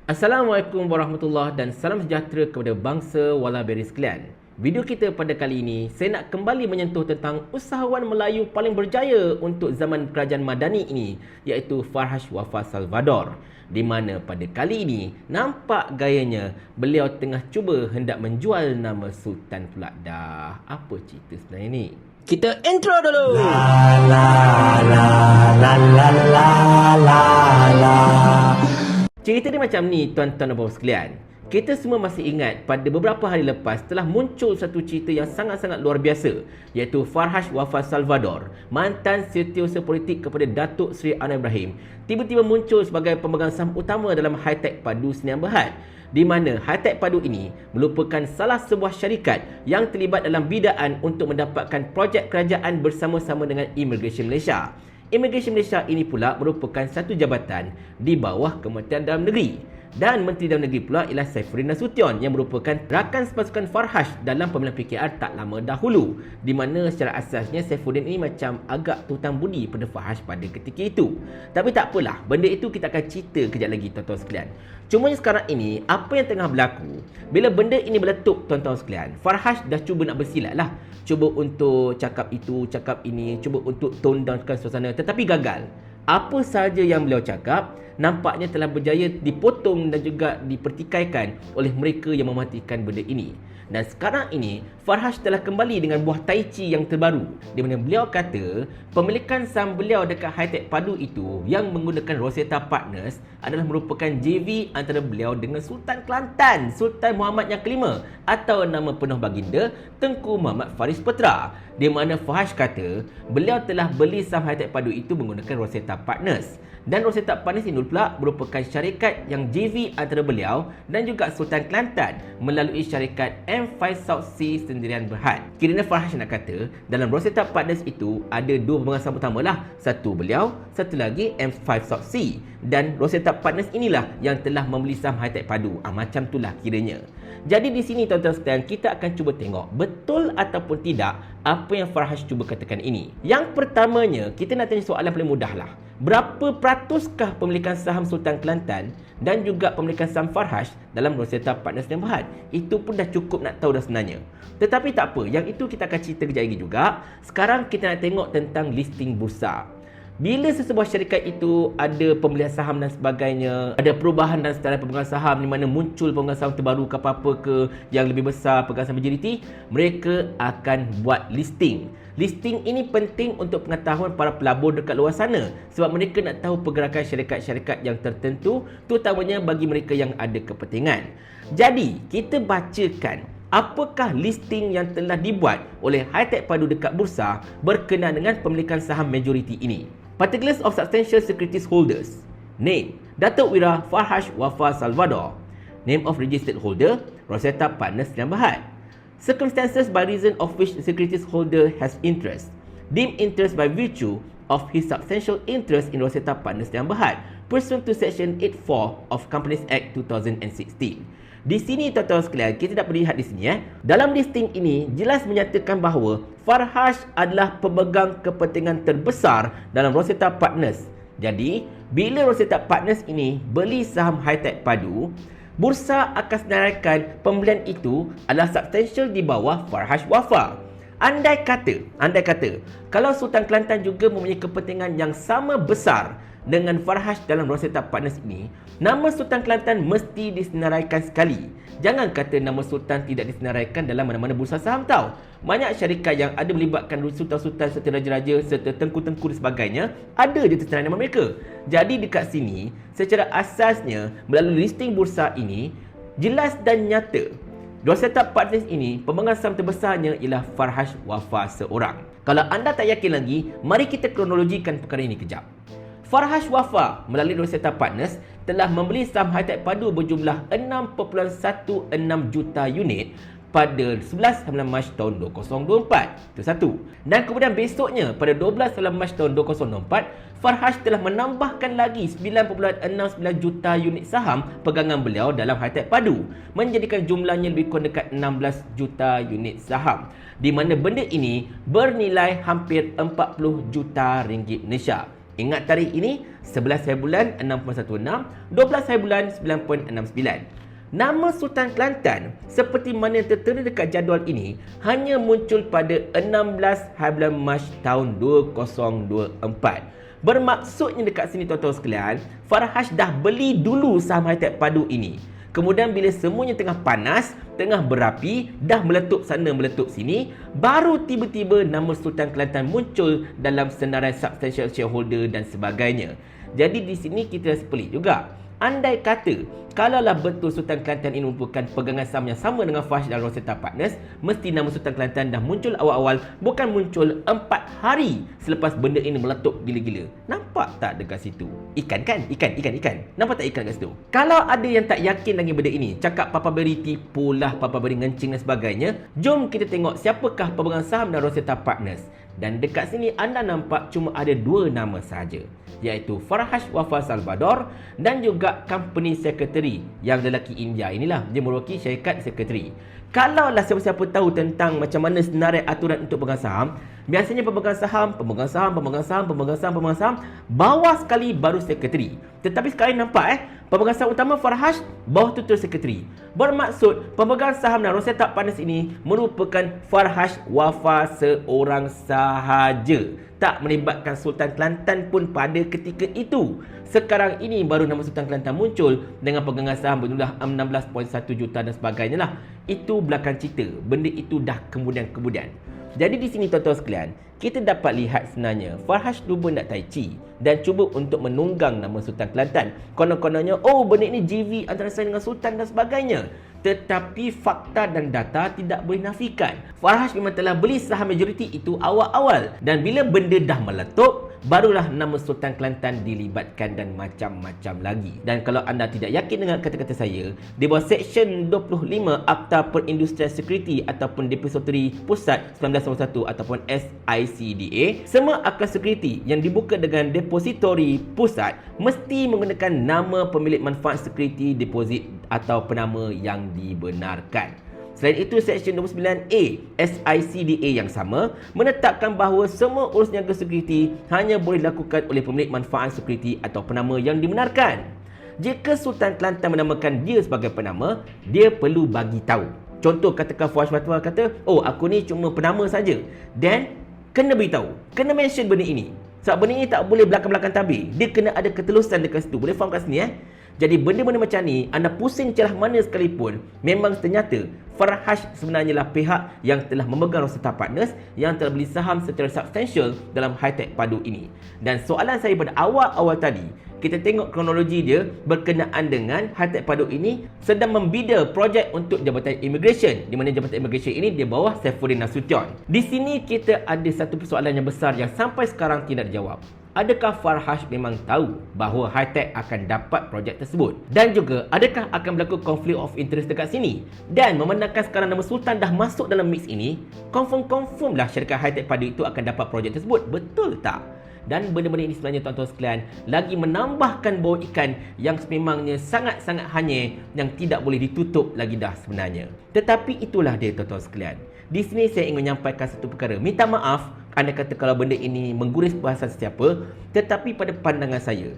Assalamualaikum warahmatullahi dan salam sejahtera kepada bangsa Walaberi sekalian. Video kita pada kali ini, saya nak kembali menyentuh tentang usahawan Melayu paling berjaya untuk zaman kerajaan Madani ini, iaitu Farhaj Wafa Salvador. Di mana pada kali ini, nampak gayanya beliau tengah cuba hendak menjual nama Sultan pula dah. Apa cerita sebenarnya ni? Kita intro dulu. La la la la la la la la. Cerita dia macam ni, tuan-tuan dan puan sekalian. Kita semua masih ingat pada beberapa hari lepas telah muncul satu cerita yang sangat-sangat luar biasa, iaitu Farhaj Wafa Salvador, mantan setiausaha politik kepada Datuk Seri Anwar Ibrahim, tiba-tiba muncul sebagai pemegang saham utama dalam Hi-Tech Padu Sdn Bhd, di mana Hi-Tech Padu ini merupakan salah sebuah syarikat yang terlibat dalam bidaan untuk mendapatkan projek kerajaan bersama-sama dengan Immigration Malaysia. Immigration Malaysia ini pula merupakan satu jabatan di bawah Kementerian Dalam Negeri. Dan Menteri Dalam Negeri pula ialah Saifuddin Nasution yang merupakan rakan sepasukan Farhaj dalam pemilihan PKR tak lama dahulu. Di mana secara asasnya Saifuddin ini macam agak hutang budi pada Farhaj pada ketika itu. Tapi tak apalah, benda itu kita akan cerita kejap lagi tuan-tuan sekalian. Cuma sekarang ini, apa yang tengah berlaku, bila benda ini meletup tuan-tuan sekalian, Farhaj dah cuba nak bersilat lah. Cuba untuk cakap itu, cakap ini, cuba untuk tone downkan suasana, tetapi gagal. Apa sahaja yang beliau cakap, nampaknya telah berjaya dipotong dan juga dipertikaikan oleh mereka yang mematikan benda ini. Dan sekarang ini, Farhaj telah kembali dengan buah tai chi yang terbaru, di mana beliau kata pemilikan saham beliau dekat Hi-Tech Padu itu yang menggunakan Rosetta Partners adalah merupakan JV antara beliau dengan Sultan Kelantan, Sultan Muhammad yang kelima, atau nama penuh baginda Tengku Muhammad Faris Petra, di mana Farhaj kata beliau telah beli saham Hi-Tech Padu itu menggunakan Rosetta Partners. Dan Rosetta Partners ini pula merupakan syarikat yang JV antara beliau dan juga Sultan Kelantan melalui syarikat M5 South Sea Sdn Bhd. Kiranya Farhaj nak kata dalam Rosetta Partners itu ada dua pemegang saham utama lah. Satu beliau, satu lagi M5 South Sea. Dan Rosetta Partners inilah yang telah membeli saham Hi-Tech Padu. Macam itulah kiranya. Jadi di sini tuan-tuan sekalian, kita akan cuba tengok betul ataupun tidak apa yang Farhaj cuba katakan ini. Yang pertamanya, kita nak tanya soalan paling mudah lah. Berapa peratuskah pemilikan saham Sultan Kelantan dan juga pemilikan saham Farhaj dalam Rosetta Partners Sdn Bhd? Itu pun dah cukup nak tahu dah sebenarnya. Tetapi tak apa, yang itu kita akan cerita kejap lagi juga. Sekarang kita nak tengok tentang listing bursa. Bila sesebuah syarikat itu ada pembelian saham dan sebagainya, ada perubahan dan setelah pemegang saham di mana muncul pemegang saham terbaru ke apa-apa ke yang lebih besar pemegang saham majoriti, mereka akan buat listing. Listing ini penting untuk pengetahuan para pelabur dekat luar sana sebab mereka nak tahu pergerakan syarikat-syarikat yang tertentu, terutamanya bagi mereka yang ada kepentingan. Jadi, kita bacakan apakah listing yang telah dibuat oleh Hi-Tech Padu dekat bursa berkenaan dengan pemilikan saham majoriti ini. Particulars of Substantial Securities Holders. Name, Datuk Wira Farhaj Wafa Salvador. Name of Registered Holder, Rosetta Partners Sdn Bhd. Circumstances by reason of which the securities holder has interest. Deemed interest by virtue of his substantial interest in Rosetta Partners Sdn Bhd pursuant to Section 84 of Companies Act 2016. Di sini tuan-tuan sekalian, kita dapat lihat di sini dalam listing ini jelas menyatakan bahawa Farhaj adalah pemegang kepentingan terbesar dalam Rosetta Partners. Jadi, bila Rosetta Partners ini beli saham Hi-Tech Padu, bursa akan senaraikan pembelian itu adalah substansial di bawah Farhaj Wafa. Andai kata kalau Sultan Kelantan juga mempunyai kepentingan yang sama besar dengan Farhaj dalam Rosetta Partners ini, nama Sultan Kelantan mesti disenaraikan sekali. Jangan kata nama Sultan tidak disenaraikan dalam mana-mana bursa saham tau. Banyak syarikat yang ada melibatkan sultan-sultan serta raja-raja serta tengku-tengku dan sebagainya, ada je tersenarai nama mereka. Jadi dekat sini, secara asasnya melalui listing bursa ini, jelas dan nyata Rosetta Partners ini pemegang saham terbesarnya ialah Farhaj Wafa seorang. Kalau anda tak yakin lagi, mari kita kronologikan perkara ini kejap. Farhaj Wafa melalui Rosetta Partners telah membeli saham Hi-Tech Padu berjumlah 6.16 juta unit pada 11 Mac tahun 2024. Itu satu. Dan kemudian besoknya pada 12 Mac tahun 2024, Farhaj telah menambahkan lagi 9.69 juta unit saham pegangan beliau dalam Hi-Tech Padu, menjadikan jumlahnya lebih kurang dekat 16 juta unit saham, di mana benda ini bernilai hampir 40 juta ringgit Malaysia. Ingat tarikh ini 11 hari bulan 6.16, 12 hari bulan 9.69. Nama Sultan Kelantan seperti mana yang tertera dekat jadual ini hanya muncul pada 16 hari bulan Mac tahun 2024. Bermaksudnya dekat sini tuan-tuan sekalian, Farhash dah beli dulu saham Hitech Padu ini. Kemudian bila semuanya tengah panas, tengah berapi, dah meletup sana meletup sini, baru tiba-tiba nama Sultan Kelantan muncul dalam senarai substantial shareholder dan sebagainya. Jadi di sini kita rasa pelik juga. Andai kata, kalaulah betul Sultan Kelantan ini merupakan pegangan saham yang sama dengan Farhash dan Rosetta Partners, mesti nama Sultan Kelantan dah muncul awal-awal, bukan muncul 4 hari selepas benda ini meletup gila-gila. Nampak tak dekat situ? Ikan kan? Ikan. Nampak tak ikan dekat situ? Kalau ada yang tak yakin lagi benda ini, cakap Papa Berry tipulah, Papa Berry ngencing dan sebagainya, jom kita tengok siapakah pemegang saham dan Rosetta Partners. Dan dekat sini anda nampak cuma ada 2 nama sahaja, iaitu Farhash Wafa Salvador dan juga company secretary yang lelaki India inilah, dia meroki syarikat secretary. Kalaulah siapa-siapa tahu tentang macam mana senarai aturan untuk pemegang saham, biasanya pemegang saham, bawah sekali baru secretary. Tetapi sekarang nampak pemegang saham utama Farhash, bawah tu terus secretary. Bermaksud pemegang saham dan Rosetta Partners ini merupakan Farhash Wafa seorang sahaja, tak melibatkan Sultan Kelantan pun pada ketika itu. Sekarang ini baru nama Sultan Kelantan muncul dengan pegangan saham berjumlah 16.1 juta dan sebagainya lah. Itu belakang cerita. Benda itu dah kemudian. Jadi di sini tuan-tuan sekalian, kita dapat lihat sebenarnya Farhash cuba nak tai chi dan cuba untuk menunggang nama Sultan Kelantan. Konon-kononnya, benda ini JV antara saya dengan Sultan dan sebagainya. Tetapi fakta dan data tidak boleh nafikan. Farhash memang telah beli saham majoriti itu awal-awal. Dan bila benda dah meletup, barulah nama Sultan Kelantan dilibatkan dan macam-macam lagi. Dan kalau anda tidak yakin dengan kata-kata saya, di bawah Seksyen 25 Akta Perindustrian Security ataupun Depository Pusat 1991 ataupun SICDA, semua akta security yang dibuka dengan Depository Pusat mesti menggunakan nama pemilik manfaat security deposit atau penama yang dibenarkan. Selain itu, Seksyen 29A SICDA yang sama menetapkan bahawa semua urus niaga security hanya boleh dilakukan oleh pemilik manfaat security atau penama yang dibenarkan. Jika Sultan Kelantan menamakan dia sebagai penama, dia perlu bagi tahu. Contoh, katakan Farhash Fatwa kata, aku ni cuma penama saja. Dan kena beritahu, kena mention benda ini. Sebab benda ini tak boleh belakang-belakang tabir. Dia kena ada ketelusan dekat situ. Boleh faham kat sini Jadi benda-benda macam ni, anda pusing celah mana sekalipun, memang ternyata Farhash sebenarnya lah pihak yang telah memegang Rosetta Partners yang telah beli saham secara substantial dalam Hitech Padu ini. Dan soalan saya pada awal-awal tadi, kita tengok kronologi dia berkenaan dengan Hitech Padu ini sedang membida projek untuk Jabatan Immigration, di mana Jabatan Immigration ini di bawah Saifuddin Nasution. Di sini kita ada satu persoalan yang besar yang sampai sekarang tidak dijawab. Adakah Farhash memang tahu bahawa Hitech akan dapat projek tersebut? Dan juga, adakah akan berlaku konflik of interest dekat sini? Dan memandangkan sekarang nama Sultan dah masuk dalam mix ini, confirm lah syarikat Hitech Padu itu akan dapat projek tersebut. Betul tak? Dan benda-benda ini sebenarnya tuan-tuan sekalian lagi menambahkan bau ikan yang sememangnya sangat-sangat hanyir yang tidak boleh ditutup lagi dah sebenarnya. Tetapi itulah dia tuan-tuan sekalian. Di sini saya ingin menyampaikan satu perkara. Minta maaf anda kata kalau benda ini mengguris bahasan sesiapa, tetapi pada pandangan saya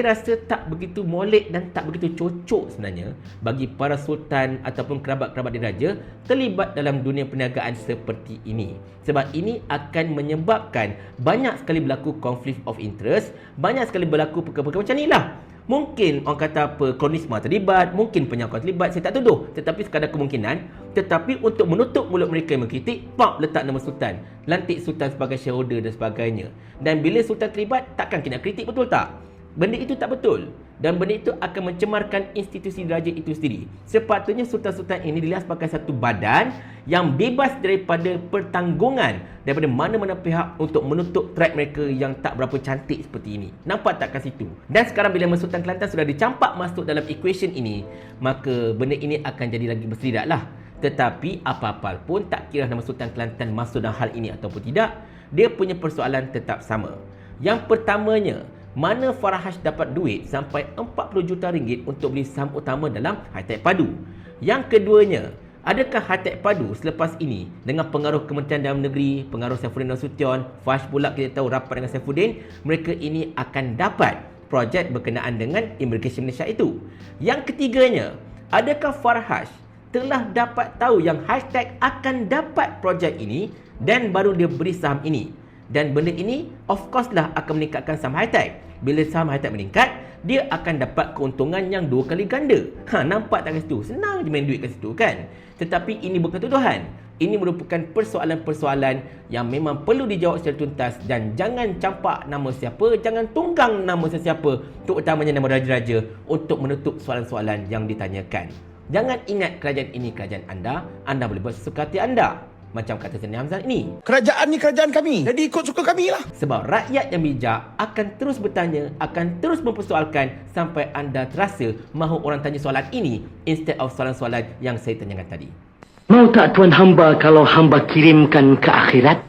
rasa tak begitu molek dan tak begitu cocok sebenarnya bagi para sultan ataupun kerabat-kerabat diraja terlibat dalam dunia perniagaan seperti ini. Sebab ini akan menyebabkan banyak sekali berlaku konflik of interest, banyak sekali berlaku perkara-perkara macam ni lah. Mungkin orang kata apa, kronisma terlibat, mungkin penyakauan terlibat, saya tak tuduh. Tetapi sekadar kemungkinan. Tetapi untuk menutup mulut mereka yang mengkritik, letak nama Sultan. Lantik Sultan sebagai shareholder dan sebagainya. Dan bila Sultan terlibat, takkan kena kritik, betul tak? Benda itu tak betul. Dan benda itu akan mencemarkan institusi diraja itu sendiri. Sepatutnya sultan-sultan ini dilihat sebagai satu badan yang bebas daripada pertanggungan daripada mana-mana pihak untuk menutup track mereka yang tak berapa cantik seperti ini. Nampak tak kat situ? Dan sekarang bila Sultan Kelantan sudah dicampak masuk dalam equation ini, maka benda ini akan jadi lagi berselidak lah. Tetapi apa-apa pun, tak kira nama Sultan Kelantan masuk dalam hal ini ataupun tidak, dia punya persoalan tetap sama. Yang pertamanya, mana Farhash dapat duit sampai 40 juta ringgit untuk beli saham utama dalam Hitech Padu? Yang keduanya, Adakah High-Tech padu selepas ini dengan pengaruh Kementerian Dalam Negeri, pengaruh Saifuddin Nasution, Fash pula kita tahu rapat dengan Saifuddin, mereka ini akan dapat projek berkenaan dengan Immigration Malaysia itu? Yang ketiganya, adakah Farhash telah dapat tahu yang High-Tech akan dapat projek ini dan baru dia beri saham ini? Dan benda ini of course lah akan meningkatkan saham High-Tech. Bila saham High-Tech meningkat, dia akan dapat keuntungan yang 2 kali ganda. Nampak tak kat situ? Senang je main duit kat situ kan? Tetapi ini bukan tuduhan. Ini merupakan persoalan-persoalan yang memang perlu dijawab secara tuntas dan jangan campak nama siapa, jangan tunggang nama sesiapa, terutamanya nama raja-raja untuk menutup soalan-soalan yang ditanyakan. Jangan ingat kerajaan ini kerajaan anda boleh buat sesuka hati anda. Macam kata Seni Hamzah ini, kerajaan ni kerajaan kami, jadi ikut suka kami lah. Sebab rakyat yang bijak akan terus bertanya, akan terus mempersoalkan sampai anda terasa mahu orang tanya soalan ini instead of soalan-soalan yang saya tanyakan tadi. Mau tak tuan hamba kalau hamba kirimkan ke akhirat?